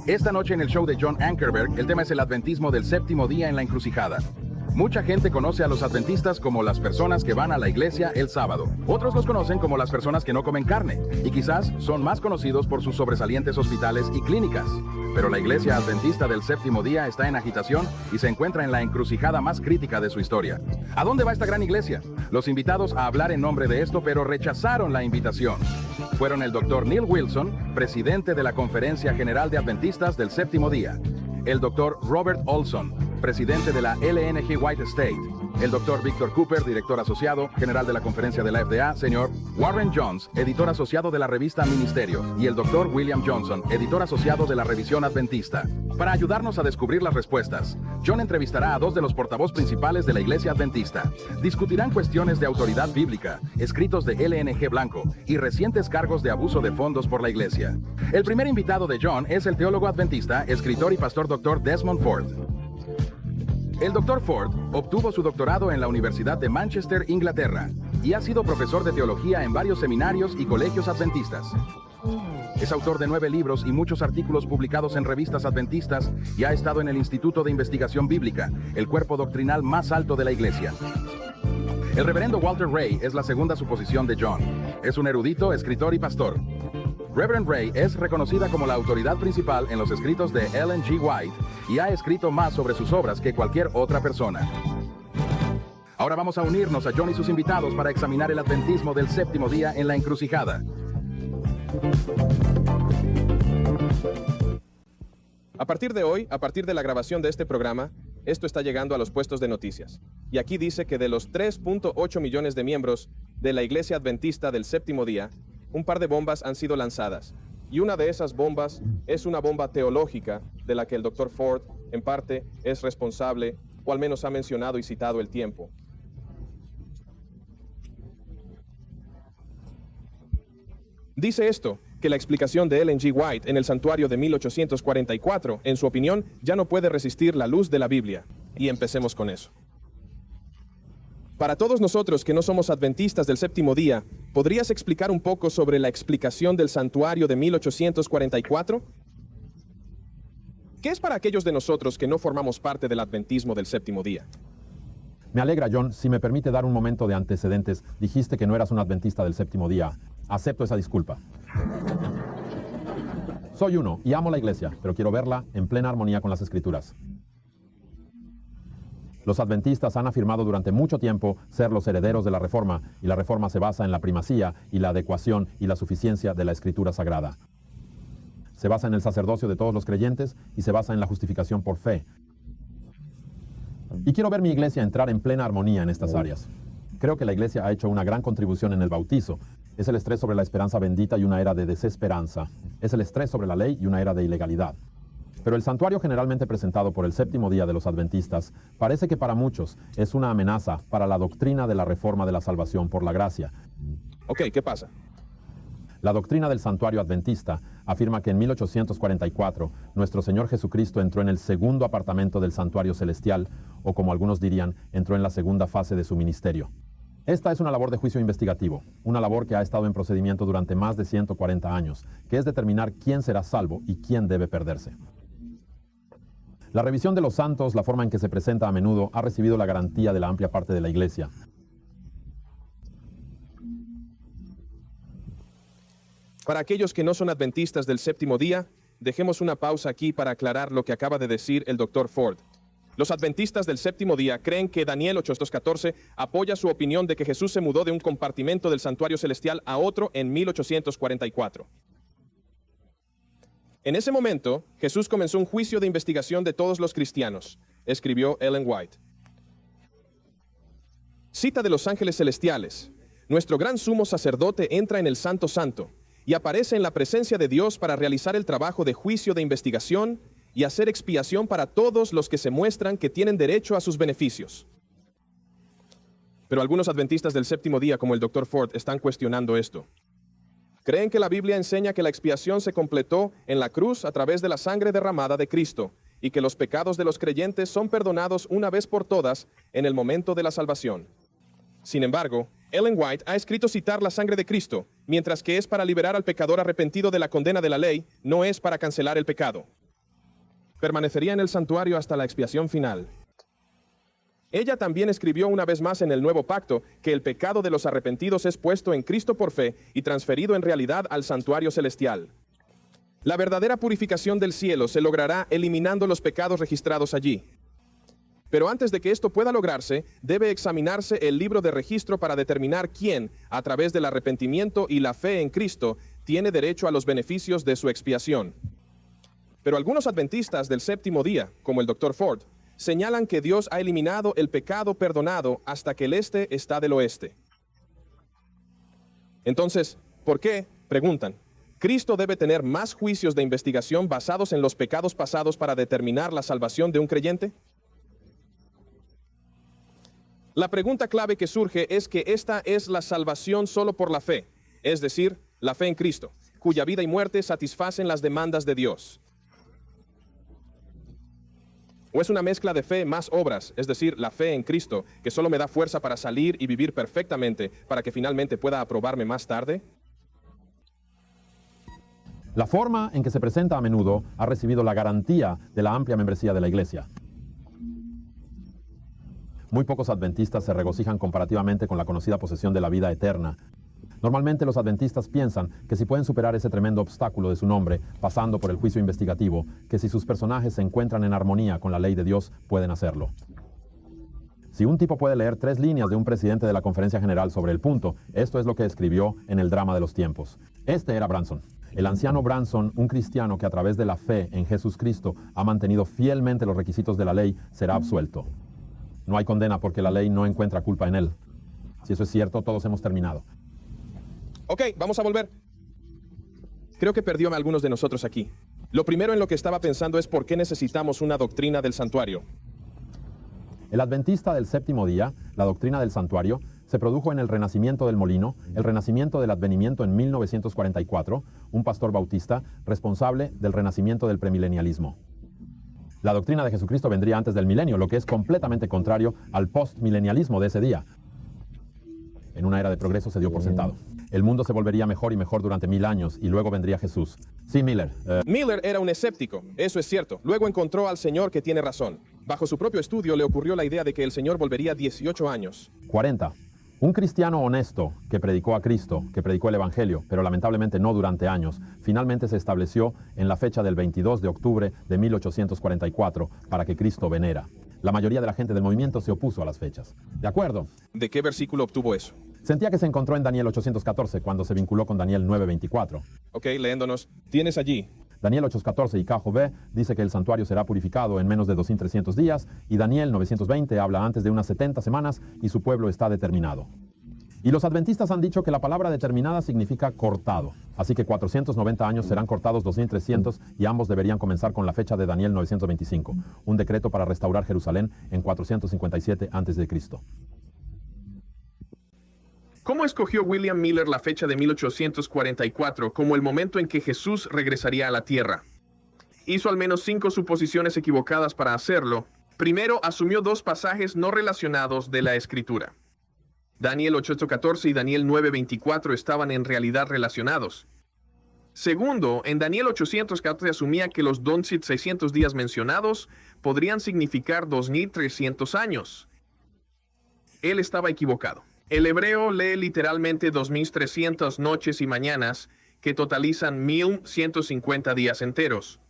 Esta noche en el show de John Ankerberg, el tema es el adventismo del séptimo día en la encrucijada. Mucha gente conoce a los adventistas como las personas que van a la iglesia el sábado. Otros los conocen como las personas que no comen carne, y quizás son más conocidos por sus sobresalientes hospitales y clínicas. Pero la iglesia adventista del séptimo día está en agitación y se encuentra en la encrucijada más crítica de su historia. ¿A dónde va esta gran iglesia? Los invitados a hablar en nombre de esto, pero rechazaron la invitación. Fueron el Dr. Neil Wilson, presidente de la Conferencia General de Adventistas del Séptimo Día; el Dr. Robert Olson, presidente de la LNG White State; el Dr. Victor Cooper, director asociado general de la Conferencia de la FDA; señor Warren Jones, editor asociado de la revista Ministerio; y el Dr. William Johnson, editor asociado de la Revisión Adventista. Para ayudarnos a descubrir las respuestas, John entrevistará a dos de los portavoz principales de la Iglesia Adventista. Discutirán cuestiones de autoridad bíblica, escritos de LNG Blanco y recientes cargos de abuso de fondos por la Iglesia. El primer invitado de John es el teólogo adventista, escritor y pastor Dr. Desmond Ford. El Dr. Ford obtuvo su doctorado en la Universidad de Manchester, Inglaterra, y ha sido profesor de teología en varios seminarios y colegios adventistas. Es autor de 9 libros y muchos artículos publicados en revistas adventistas, y ha estado en el Instituto de Investigación Bíblica, el cuerpo doctrinal más alto de la Iglesia. El reverendo Walter Ray es la segunda suposición de John. Es un erudito, escritor y pastor. Reverend Ray es reconocida como la autoridad principal en los escritos de Ellen G. White y ha escrito más sobre sus obras que cualquier otra persona. Ahora vamos a unirnos a John y sus invitados para examinar el adventismo del séptimo día en la encrucijada. A partir de hoy, a partir de la grabación de este programa, esto está llegando a los puestos de noticias. Y aquí dice que de los 3.8 millones de miembros de la Iglesia Adventista del Séptimo Día, un par de bombas han sido lanzadas. Y una de esas bombas es una bomba teológica de la que el Dr. Ford, en parte, es responsable, o al menos ha mencionado y citado el tiempo. Dice esto, que la explicación de Ellen G. White en el santuario de 1844, en su opinión, ya no puede resistir la luz de la Biblia. Y empecemos con eso. Para todos nosotros que no somos adventistas del séptimo día, ¿podrías explicar un poco sobre la explicación del santuario de 1844? ¿Qué es para aquellos de nosotros que no formamos parte del adventismo del séptimo día? Me alegra, John. Si me permite dar un momento de antecedentes, dijiste que no eras un adventista del séptimo día. Acepto esa disculpa. Soy uno y amo la iglesia, pero quiero verla en plena armonía con las Escrituras. Los adventistas han afirmado durante mucho tiempo ser los herederos de la Reforma, y la Reforma se basa en la primacía y la adecuación y la suficiencia de la Escritura Sagrada. Se basa en el sacerdocio de todos los creyentes y se basa en la justificación por fe. Y quiero ver mi iglesia entrar en plena armonía en estas áreas. Creo que la iglesia ha hecho una gran contribución en el bautizo. Es el estrés sobre la esperanza bendita y una era de desesperanza. Es el estrés sobre la ley y una era de ilegalidad. Pero el santuario generalmente presentado por el séptimo día de los adventistas parece que para muchos es una amenaza para la doctrina de la reforma de la salvación por la gracia. Ok, ¿qué pasa? La doctrina del santuario adventista afirma que en 1844 nuestro Señor Jesucristo entró en el segundo apartamento del santuario celestial, o como algunos dirían, entró en la segunda fase de su ministerio. Esta es una labor de juicio investigativo, una labor que ha estado en procedimiento durante más de 140 años, que es determinar quién será salvo y quién debe perderse. La revisión de los santos, la forma en que se presenta a menudo, ha recibido la garantía de la amplia parte de la iglesia. Para aquellos que no son adventistas del séptimo día, dejemos una pausa aquí para aclarar lo que acaba de decir el Dr. Ford. Los adventistas del séptimo día creen que Daniel 8:14 apoya su opinión de que Jesús se mudó de un compartimento del santuario celestial a otro en 1844. En ese momento, Jesús comenzó un juicio de investigación de todos los cristianos, escribió Ellen White. Cita de los ángeles celestiales. Nuestro gran sumo sacerdote entra en el Santo Santo y aparece en la presencia de Dios para realizar el trabajo de juicio de investigación y hacer expiación para todos los que se muestran que tienen derecho a sus beneficios. Pero algunos adventistas del séptimo día, como el Dr. Ford, están cuestionando esto. Creen que la Biblia enseña que la expiación se completó en la cruz a través de la sangre derramada de Cristo y que los pecados de los creyentes son perdonados una vez por todas en el momento de la salvación. Sin embargo, Ellen White ha escrito citar la sangre de Cristo, mientras que es para liberar al pecador arrepentido de la condena de la ley, no es para cancelar el pecado. permanecería en el santuario hasta la expiación final. Ella también escribió una vez más en el Nuevo Pacto que el pecado de los arrepentidos es puesto en Cristo por fe y transferido en realidad al santuario celestial. La verdadera purificación del cielo se logrará eliminando los pecados registrados allí. Pero antes de que esto pueda lograrse, debe examinarse el libro de registro para determinar quién, a través del arrepentimiento y la fe en Cristo, tiene derecho a los beneficios de su expiación. Pero algunos adventistas del séptimo día, como el Dr. Ford, señalan que Dios ha eliminado el pecado perdonado hasta que el este está del oeste. Entonces, ¿por qué? Preguntan. ¿Cristo debe tener más juicios de investigación basados en los pecados pasados para determinar la salvación de un creyente? La pregunta clave que surge es que esta es la salvación solo por la fe, es decir, la fe en Cristo, cuya vida y muerte satisfacen las demandas de Dios. ¿O es una mezcla de fe más obras, es decir, la fe en Cristo, que solo me da fuerza para salir y vivir perfectamente para que finalmente pueda aprobarme más tarde? La forma en que se presenta a menudo ha recibido la garantía de la amplia membresía de la Iglesia. Muy pocos adventistas se regocijan comparativamente con la conocida posesión de la vida eterna. Normalmente los adventistas piensan que si pueden superar ese tremendo obstáculo de su nombre, pasando por el juicio investigativo, que si sus personajes se encuentran en armonía con la ley de Dios, pueden hacerlo. Si un tipo puede leer 3 líneas de un presidente de la Conferencia General sobre el punto, esto es lo que escribió en El drama de los tiempos. Este era Branson. El anciano Branson, un cristiano que a través de la fe en Jesús Cristo ha mantenido fielmente los requisitos de la ley, será absuelto. No hay condena porque la ley no encuentra culpa en él. Si eso es cierto, todos hemos terminado. Ok, vamos a volver. Creo que perdió a algunos de nosotros aquí. Lo primero en lo que estaba pensando es por qué necesitamos una doctrina del santuario. El adventista del séptimo día, la doctrina del santuario, se produjo en el renacimiento del molino, el renacimiento del advenimiento en 1944, un pastor bautista responsable del renacimiento del premilenialismo. La doctrina de Jesucristo vendría antes del milenio, lo que es completamente contrario al postmilenialismo de ese día. En una era de progreso se dio por sentado. El mundo se volvería mejor y mejor durante 1000 años y luego vendría Jesús. Sí, Miller. Miller era un escéptico, eso es cierto. Luego encontró al Señor que tiene razón. Bajo su propio estudio le ocurrió la idea de que el Señor volvería 18 años. 40. Un cristiano honesto que predicó a Cristo, que predicó el Evangelio, pero lamentablemente no durante años, finalmente se estableció en la fecha del 22 de octubre de 1844 para que Cristo venera. La mayoría de la gente del movimiento se opuso a las fechas. ¿De acuerdo? ¿De qué versículo obtuvo eso? Sentía que se encontró en Daniel 814 cuando se vinculó con Daniel 9:24. Ok, leyéndonos. Tienes allí. Daniel 8:14 y KJV dice que el santuario será purificado en menos de 2300 días y Daniel 920 habla antes de unas 70 semanas y su pueblo está determinado. Y los adventistas han dicho que la palabra determinada significa cortado. Así que 490 años serán cortados 2300 y ambos deberían comenzar con la fecha de Daniel 925, un decreto para restaurar Jerusalén en 457 a.C. ¿Cómo escogió William Miller la fecha de 1844 como el momento en que Jesús regresaría a la tierra? Hizo al menos 5 suposiciones equivocadas para hacerlo. Primero, asumió 2 pasajes no relacionados de la Escritura. Daniel 8:14 y Daniel 9:24 estaban en realidad relacionados. Segundo, en Daniel 814 asumía que los 2600 días mencionados podrían significar 2300 años. Él estaba equivocado. El hebreo lee literalmente 2300 noches y mañanas, que totalizan 1150 días enteros.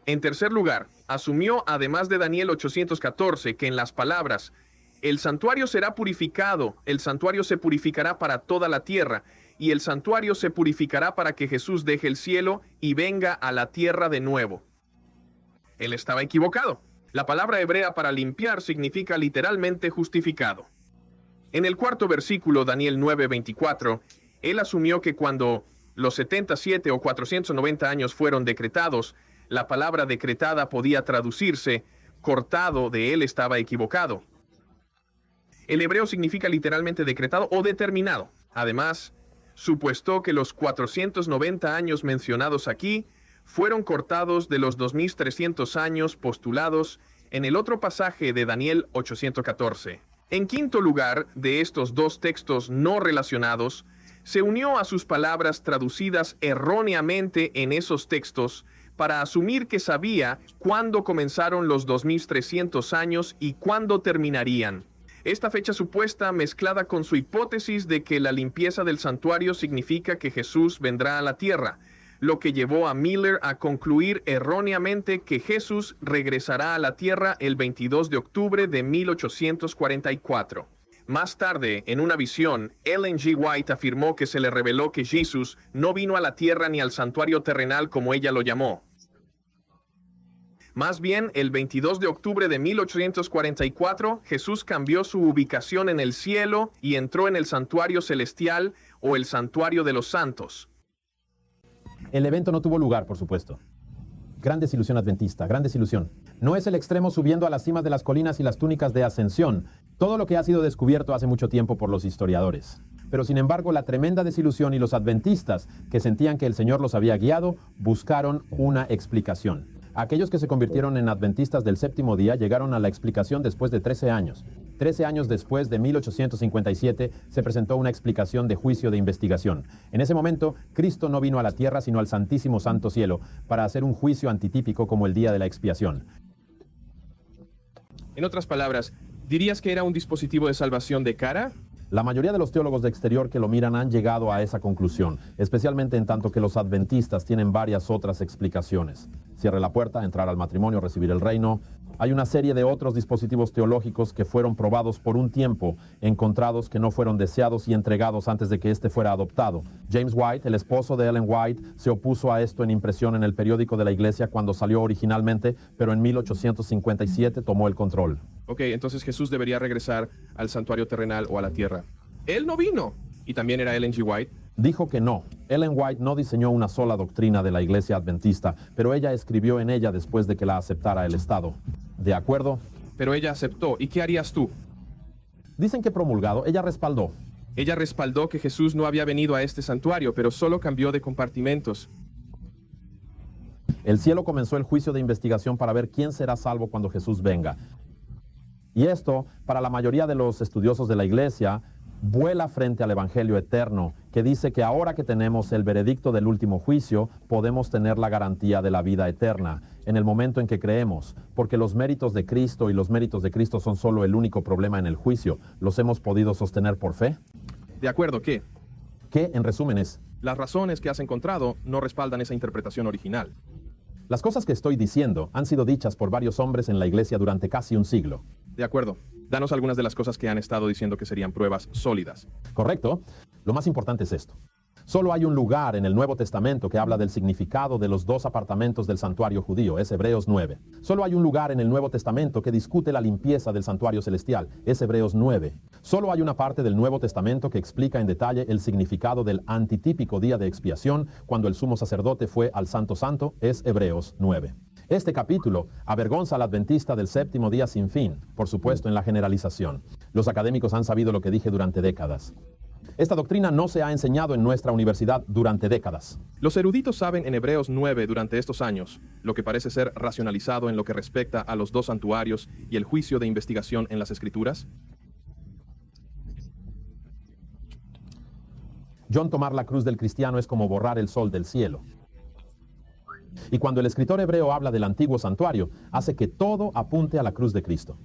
En tercer lugar, asumió, además de Daniel 814, que en las palabras el santuario será purificado, el santuario se purificará para toda la tierra, y el santuario se purificará para que Jesús deje el cielo y venga a la tierra de nuevo. Él estaba equivocado. La palabra hebrea para limpiar significa literalmente justificado. En el cuarto versículo, Daniel 9:24, él asumió que cuando los 77 o 490 años fueron decretados, la palabra decretada podía traducirse cortado, de él estaba equivocado. El hebreo significa literalmente decretado o determinado. Además, supuestó que los 490 años mencionados aquí fueron cortados de los 2300 años postulados en el otro pasaje de Daniel 814. En quinto lugar, de estos 2 textos no relacionados, se unió a sus palabras traducidas erróneamente en esos textos para asumir que sabía cuándo comenzaron los 2300 años y cuándo terminarían. Esta fecha supuesta mezclada con su hipótesis de que la limpieza del santuario significa que Jesús vendrá a la tierra, lo que llevó a Miller a concluir erróneamente que Jesús regresará a la tierra el 22 de octubre de 1844. Más tarde, en una visión, Ellen G. White afirmó que se le reveló que Jesús no vino a la tierra ni al santuario terrenal como ella lo llamó. Más bien, el 22 de octubre de 1844, Jesús cambió su ubicación en el cielo y entró en el santuario celestial o el santuario de los santos. El evento no tuvo lugar, por supuesto. Gran desilusión adventista, gran desilusión. No es el extremo subiendo a las cimas de las colinas y las túnicas de ascensión, todo lo que ha sido descubierto hace mucho tiempo por los historiadores. Pero sin embargo, la tremenda desilusión y los adventistas, que sentían que el Señor los había guiado, buscaron una explicación. Aquellos que se convirtieron en adventistas del séptimo día llegaron a la explicación después de 13 años. 13 años después de 1857 se presentó una explicación de juicio de investigación. En ese momento, Cristo no vino a la tierra sino al Santísimo Santo Cielo para hacer un juicio antitípico como el día de la expiación. En otras palabras, ¿dirías que era un dispositivo de salvación de cara? La mayoría de los teólogos de exterior que lo miran han llegado a esa conclusión, especialmente en tanto que los adventistas tienen varias otras explicaciones. Cierre la puerta, entrar al matrimonio, recibir el reino. Hay una serie de otros dispositivos teológicos que fueron probados por un tiempo, encontrados que no fueron deseados y entregados antes de que éste fuera adoptado. James White, el esposo de Ellen White, se opuso a esto en impresión en el periódico de la iglesia cuando salió originalmente, pero en 1857 tomó el control. Ok, entonces Jesús debería regresar al santuario terrenal o a la tierra. Él no vino. Y también era Ellen G. White. Dijo que no. Ellen White no diseñó una sola doctrina de la iglesia adventista, pero ella escribió en ella después de que la aceptara el Estado. ¿De acuerdo? Pero ella aceptó. ¿Y qué harías tú? Dicen que promulgado, ella respaldó. Ella respaldó que Jesús no había venido a este santuario, pero solo cambió de compartimentos. El cielo comenzó el juicio de investigación para ver quién será salvo cuando Jesús venga. Y esto, para la mayoría de los estudiosos de la iglesia, vuela frente al Evangelio eterno, que dice que ahora que tenemos el veredicto del último juicio, podemos tener la garantía de la vida eterna, en el momento en que creemos, porque los méritos de Cristo y los méritos de Cristo son solo el único problema en el juicio. ¿Los hemos podido sostener por fe? ¿De acuerdo qué? Que, en resumen, es: las razones que has encontrado no respaldan esa interpretación original. las cosas que estoy diciendo han sido dichas por varios hombres en la iglesia durante casi un siglo. De acuerdo. Danos algunas de las cosas que han estado diciendo que serían pruebas sólidas. ¿Correcto? Lo más importante es esto. Solo hay un lugar en el Nuevo Testamento que habla del significado de los dos apartamentos del santuario judío, es Hebreos 9. Solo hay un lugar en el Nuevo Testamento que discute la limpieza del santuario celestial, es Hebreos 9. Solo hay una parte del Nuevo Testamento que explica en detalle el significado del antitípico día de expiación cuando el sumo sacerdote fue al Santo Santo, es Hebreos 9. Este capítulo avergonza al adventista del séptimo día sin fin, por supuesto en la generalización. Los académicos han sabido lo que dije durante décadas. Esta doctrina no se ha enseñado en nuestra universidad durante décadas. Los eruditos saben en Hebreos 9 durante estos años, lo que parece ser racionalizado en lo que respecta a los dos santuarios y el juicio de investigación en las Escrituras. John, tomar la cruz del cristiano es como borrar el sol del cielo. Y cuando el escritor hebreo habla del antiguo santuario, hace que todo apunte a la cruz de Cristo.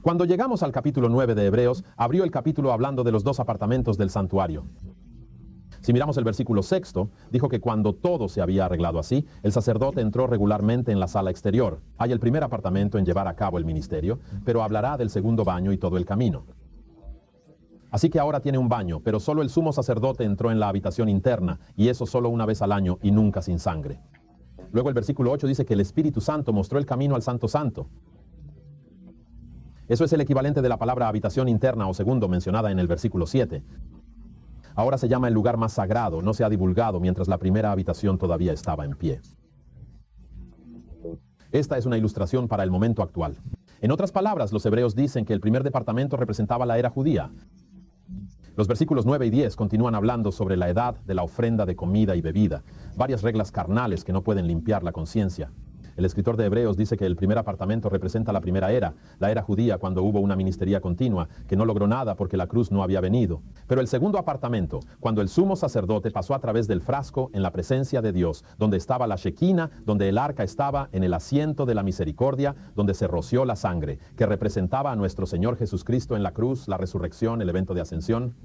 Cuando llegamos al capítulo 9 de Hebreos, abrió el capítulo hablando de los dos apartamentos del santuario. Si miramos el versículo 6, dijo que cuando todo se había arreglado así, el sacerdote entró regularmente en la sala exterior. Hay el primer apartamento en llevar a cabo el ministerio, pero hablará del segundo baño y todo el camino. Así que ahora tiene un baño, pero solo el sumo sacerdote entró en la habitación interna, y eso solo una vez al año y nunca sin sangre. Luego el versículo 8 dice que el Espíritu Santo mostró el camino al Santo Santo. Eso es el equivalente de la palabra habitación interna o segundo mencionada en el versículo 7. Ahora se llama el lugar más sagrado, no se ha divulgado mientras la primera habitación todavía estaba en pie. Esta es una ilustración para el momento actual. En otras palabras, los hebreos dicen que el primer departamento representaba la era judía. Los versículos 9 y 10 continúan hablando sobre la edad de la ofrenda de comida y bebida, varias reglas carnales que no pueden limpiar la conciencia. El escritor de Hebreos dice que el primer apartamento representa la primera era, la era judía, cuando hubo una ministería continua, que no logró nada porque la cruz no había venido. Pero el segundo apartamento, cuando el sumo sacerdote pasó a través del frasco en la presencia de Dios, donde estaba la Shequina, donde el arca estaba en el asiento de la misericordia, donde se roció la sangre, que representaba a nuestro Señor Jesucristo en la cruz, la resurrección, el evento de ascensión,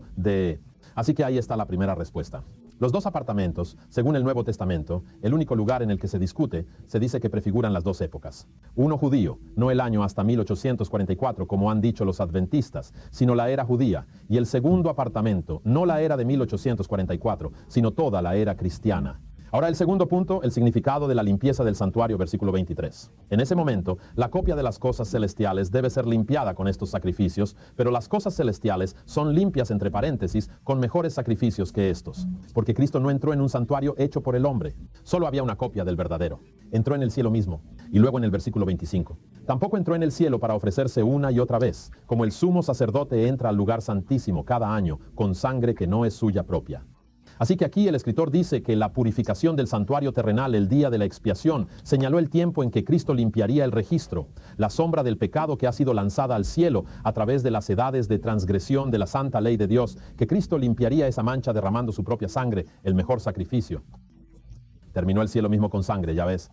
Así que ahí está la primera respuesta. Los dos apartamentos, según el Nuevo Testamento, el único lugar en el que se discute, se dice que prefiguran las dos épocas. Uno judío, no el año hasta 1844, como han dicho los adventistas, sino la era judía. Y el segundo apartamento, no la era de 1844, sino toda la era cristiana. Ahora el segundo punto, el significado de la limpieza del santuario, versículo 23. En ese momento, la copia de las cosas celestiales debe ser limpiada con estos sacrificios, pero las cosas celestiales son limpias, entre paréntesis, con mejores sacrificios que estos. Porque Cristo no entró en un santuario hecho por el hombre. Solo había una copia del verdadero. Entró en el cielo mismo. Y luego en el versículo 25. Tampoco entró en el cielo para ofrecerse una y otra vez, como el sumo sacerdote entra al lugar santísimo cada año, con sangre que no es suya propia. Así que aquí el escritor dice que la purificación del santuario terrenal el día de la expiación señaló el tiempo en que Cristo limpiaría el registro, la sombra del pecado que ha sido lanzada al cielo a través de las edades de transgresión de la santa ley de Dios, que Cristo limpiaría esa mancha derramando su propia sangre, el mejor sacrificio. Terminó el cielo mismo con sangre, ya ves.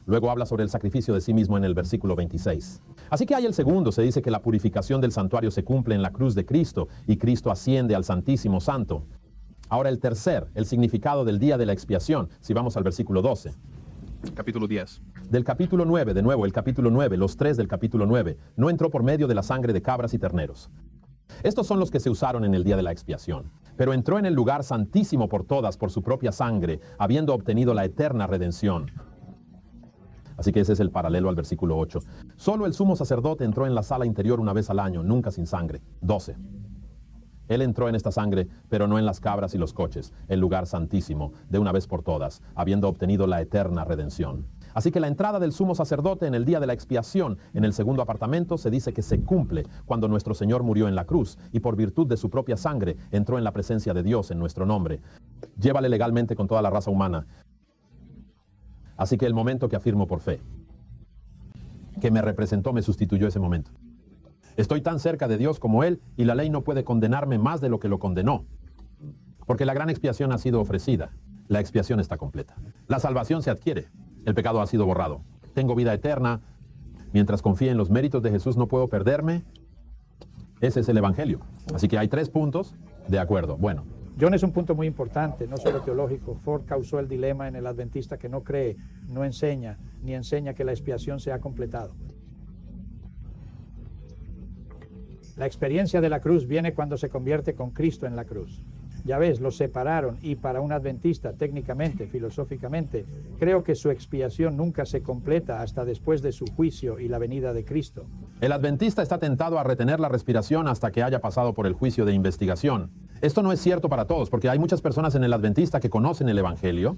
Luego habla sobre el sacrificio de sí mismo en el versículo 26. Así que hay el segundo, se dice que la purificación del santuario se cumple en la cruz de Cristo y Cristo asciende al Santísimo Santo. Ahora el tercer, el significado del día de la expiación, si vamos al versículo 12. Capítulo 10. Del capítulo 9, de nuevo, el capítulo 9, los tres del capítulo 9, no entró por medio de la sangre de cabras y terneros. Estos son los que se usaron en el día de la expiación. Pero entró en el lugar santísimo por todas, por su propia sangre, habiendo obtenido la eterna redención. Así que ese es el paralelo al versículo 8. Solo el sumo sacerdote entró en la sala interior una vez al año, nunca sin sangre. 12. Él entró en esta sangre, pero no en las cabras y los coches, el lugar santísimo, de una vez por todas, habiendo obtenido la eterna redención. Así que la entrada del sumo sacerdote en el día de la expiación, en el segundo apartamento, se dice que se cumple cuando nuestro Señor murió en la cruz y por virtud de su propia sangre entró en la presencia de Dios en nuestro nombre. Llévale legalmente con toda la raza humana. Así que el momento que afirmo por fe, que me representó, me sustituyó ese momento. Estoy tan cerca de Dios como Él y la ley no puede condenarme más de lo que lo condenó. Porque la gran expiación ha sido ofrecida. La expiación está completa. La salvación se adquiere. El pecado ha sido borrado. Tengo vida eterna. Mientras confíe en los méritos de Jesús no puedo perderme. Ese es el Evangelio. Así que hay 3 puntos. De acuerdo. Bueno. John es un punto muy importante, no solo teológico. Ford causó el dilema en el adventista que no cree, no enseña, ni enseña que la expiación se ha completado. La experiencia de la cruz viene cuando se convierte con Cristo en la cruz. Ya ves, los separaron y para un adventista, técnicamente, filosóficamente, creo que su expiación nunca se completa hasta después de su juicio y la venida de Cristo. El adventista está tentado a retener la respiración hasta que haya pasado por el juicio de investigación. Esto no es cierto para todos, porque hay muchas personas en el adventista que conocen el Evangelio.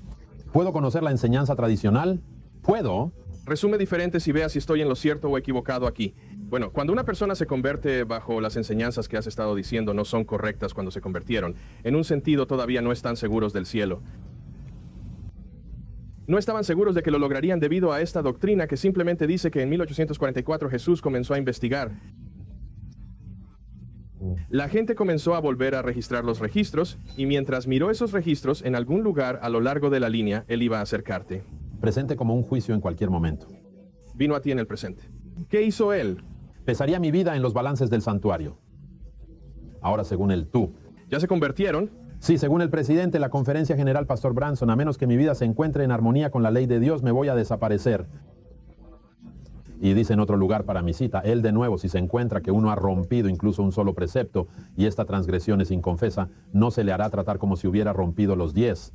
¿Puedo conocer la enseñanza tradicional? ¿Puedo? Resume diferentes y vea si estoy en lo cierto o equivocado aquí. Bueno, cuando una persona se convierte bajo las enseñanzas que has estado diciendo no son correctas cuando se convirtieron. En un sentido, todavía no están seguros del cielo. No estaban seguros de que lo lograrían debido a esta doctrina que simplemente dice que en 1844 Jesús comenzó a investigar. La gente comenzó a volver a registrar los registros y mientras miró esos registros, en algún lugar a lo largo de la línea, él iba a acercarte. Presente como un juicio en cualquier momento. Vino a ti en el presente. ¿Qué hizo él? Pesaría mi vida en los balances del santuario. Ahora según el tú. ¿Ya se convirtieron? Sí, según el presidente de la Conferencia General, Pastor Branson, a menos que mi vida se encuentre en armonía con la ley de Dios, me voy a desaparecer. Y dice en otro lugar para mi cita, él de nuevo, si se encuentra que uno ha rompido incluso un solo precepto y esta transgresión es inconfesa, no se le hará tratar como si hubiera rompido los 10.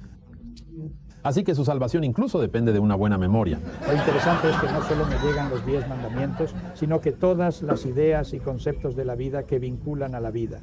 Así que su salvación incluso depende de una buena memoria. Lo interesante es que no solo me llegan los 10 mandamientos, sino que todas las ideas y conceptos de la vida que vinculan a la vida.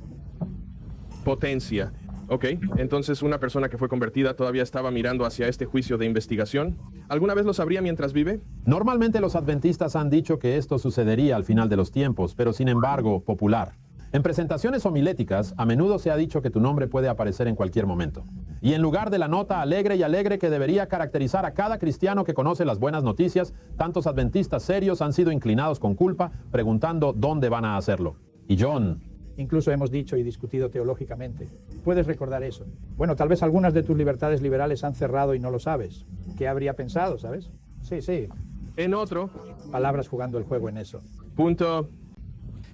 Potencia. Ok, entonces una persona que fue convertida todavía estaba mirando hacia este juicio de investigación. ¿Alguna vez lo sabría mientras vive? Normalmente los adventistas han dicho que esto sucedería al final de los tiempos, pero sin embargo, popular. En presentaciones homiléticas, a menudo se ha dicho que tu nombre puede aparecer en cualquier momento. Y en lugar de la nota alegre que debería caracterizar a cada cristiano que conoce las buenas noticias, tantos adventistas serios han sido inclinados con culpa, preguntando dónde van a hacerlo. Y John... Incluso hemos dicho y discutido teológicamente. ¿Puedes recordar eso? Bueno, tal vez algunas de tus libertades liberales han cerrado y no lo sabes. ¿Qué habría pensado, sabes? Sí. En otro Palabras jugando el juego en eso. punto,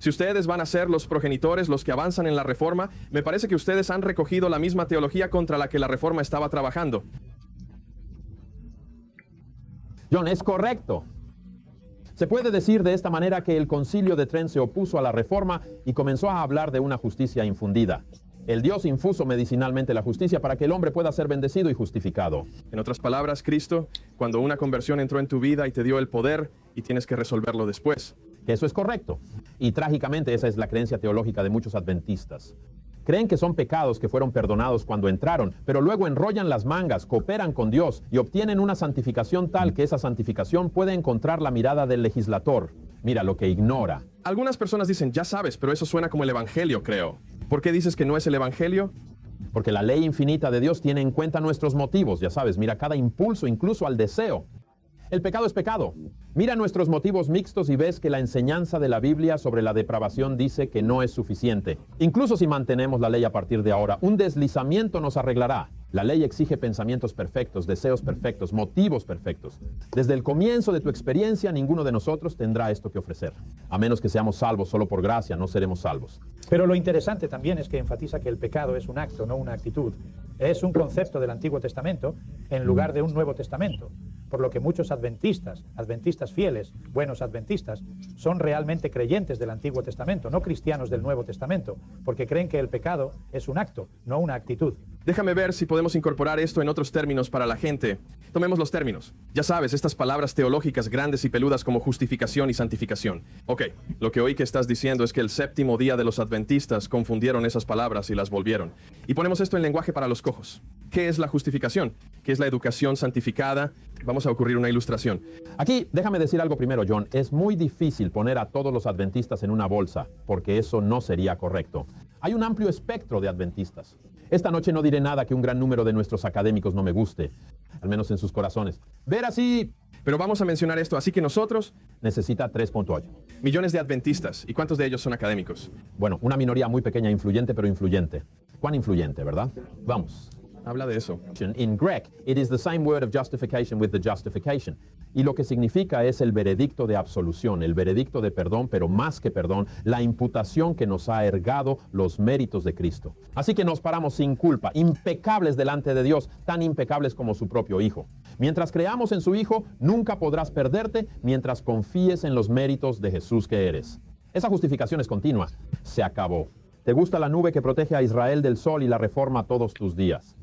si ustedes van a ser los progenitores, los que avanzan en la reforma, me parece que ustedes han recogido la misma teología contra la que la reforma estaba trabajando. John, es correcto. Se puede decir de esta manera que el Concilio de Trent se opuso a la reforma y comenzó a hablar de una justicia infundida. El Dios infuso medicinalmente la justicia para que el hombre pueda ser bendecido y justificado. En otras palabras, Cristo, cuando una conversión entró en tu vida y te dio el poder y tienes que resolverlo después. Que eso es correcto. Y trágicamente esa es la creencia teológica de muchos adventistas. Creen que son pecados que fueron perdonados cuando entraron, pero luego enrollan las mangas, cooperan con Dios y obtienen una santificación tal que esa santificación puede encontrar la mirada del legislador. Mira lo que ignora. Algunas personas dicen, ya sabes, pero eso suena como el Evangelio, creo. ¿Por qué dices que no es el Evangelio? Porque la ley infinita de Dios tiene en cuenta nuestros motivos, ya sabes, mira cada impulso, incluso al deseo. El pecado es pecado. Mira nuestros motivos mixtos y ves que la enseñanza de la Biblia sobre la depravación dice que no es suficiente. Incluso si mantenemos la ley a partir de ahora, un deslizamiento nos arreglará. La ley exige pensamientos perfectos, deseos perfectos, motivos perfectos. Desde el comienzo de tu experiencia, ninguno de nosotros tendrá esto que ofrecer. A menos que seamos salvos solo por gracia, no seremos salvos. Pero lo interesante también es que enfatiza que el pecado es un acto, no una actitud. Es un concepto del Antiguo Testamento en lugar de un Nuevo Testamento. Por lo que muchos adventistas fieles, buenos adventistas, son realmente creyentes del Antiguo Testamento, no cristianos del Nuevo Testamento, porque creen que el pecado es un acto, no una actitud. Déjame ver si podemos incorporar esto en otros términos para la gente. Tomemos los términos. Ya sabes, estas palabras teológicas grandes y peludas como justificación y santificación. Ok, lo que oí que estás diciendo es que el séptimo día de los adventistas confundieron esas palabras y las volvieron. Y ponemos esto en lenguaje para los cojos. ¿Qué es la justificación? ¿Qué es la educación santificada? Vamos a ocurrir una ilustración. Aquí, déjame decir algo primero, John. Es muy difícil poner a todos los adventistas en una bolsa, porque eso no sería correcto. Hay un amplio espectro de adventistas. Esta noche no diré nada que un gran número de nuestros académicos no me guste, al menos en sus corazones. Ver así... Pero vamos a mencionar esto, así que nosotros... Necesita 3.8. Millones de adventistas. ¿Y cuántos de ellos son académicos? Bueno, una minoría muy pequeña, influyente, pero influyente. ¿Cuán influyente, verdad? Vamos. Habla de eso. In Greek, it is the same word of justification with the justification. Y lo que significa es el veredicto de absolución, el veredicto de perdón, pero más que perdón, la imputación que nos ha ergado los méritos de Cristo. Así que nos paramos sin culpa, impecables delante de Dios, tan impecables como su propio Hijo. Mientras creamos en su Hijo, nunca podrás perderte mientras confíes en los méritos de Jesús que eres. Esa justificación es continua. Se acabó. ¿Te gusta la nube que protege a Israel del sol y la reforma todos tus días?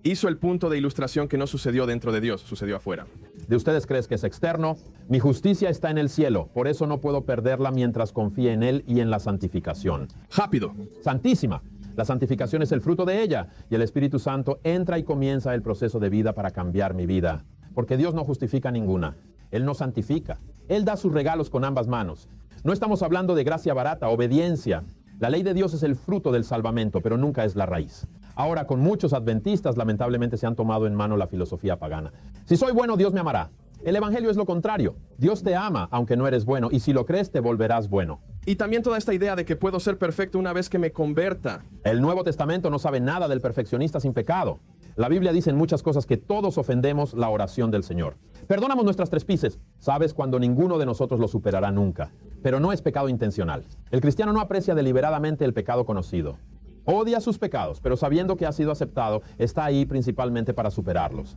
Hizo el punto de ilustración que no sucedió dentro de Dios, sucedió afuera. ¿De ustedes crees que es externo? Mi justicia está en el cielo, por eso no puedo perderla mientras confíe en Él y en la santificación. Rápido. Santísima. La santificación es el fruto de ella, y el Espíritu Santo entra y comienza el proceso de vida para cambiar mi vida. Porque Dios no justifica ninguna. Él no santifica. Él da sus regalos con ambas manos. No estamos hablando de gracia barata, obediencia. La ley de Dios es el fruto del salvamento, pero nunca es la raíz. Ahora, con muchos adventistas, lamentablemente se han tomado en mano la filosofía pagana. Si soy bueno, Dios me amará. El Evangelio es lo contrario. Dios te ama, aunque no eres bueno, y si lo crees, te volverás bueno. Y también toda esta idea de que puedo ser perfecto una vez que me converta. El Nuevo Testamento no sabe nada del perfeccionista sin pecado. La Biblia dice en muchas cosas que todos ofendemos la oración del Señor. Perdonamos nuestras trespices. Sabes cuando ninguno de nosotros lo superará nunca. Pero no es pecado intencional. El cristiano no aprecia deliberadamente el pecado conocido. Odia sus pecados, pero sabiendo que ha sido aceptado, está ahí principalmente para superarlos.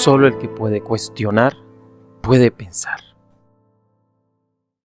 Solo el que puede cuestionar puede pensar.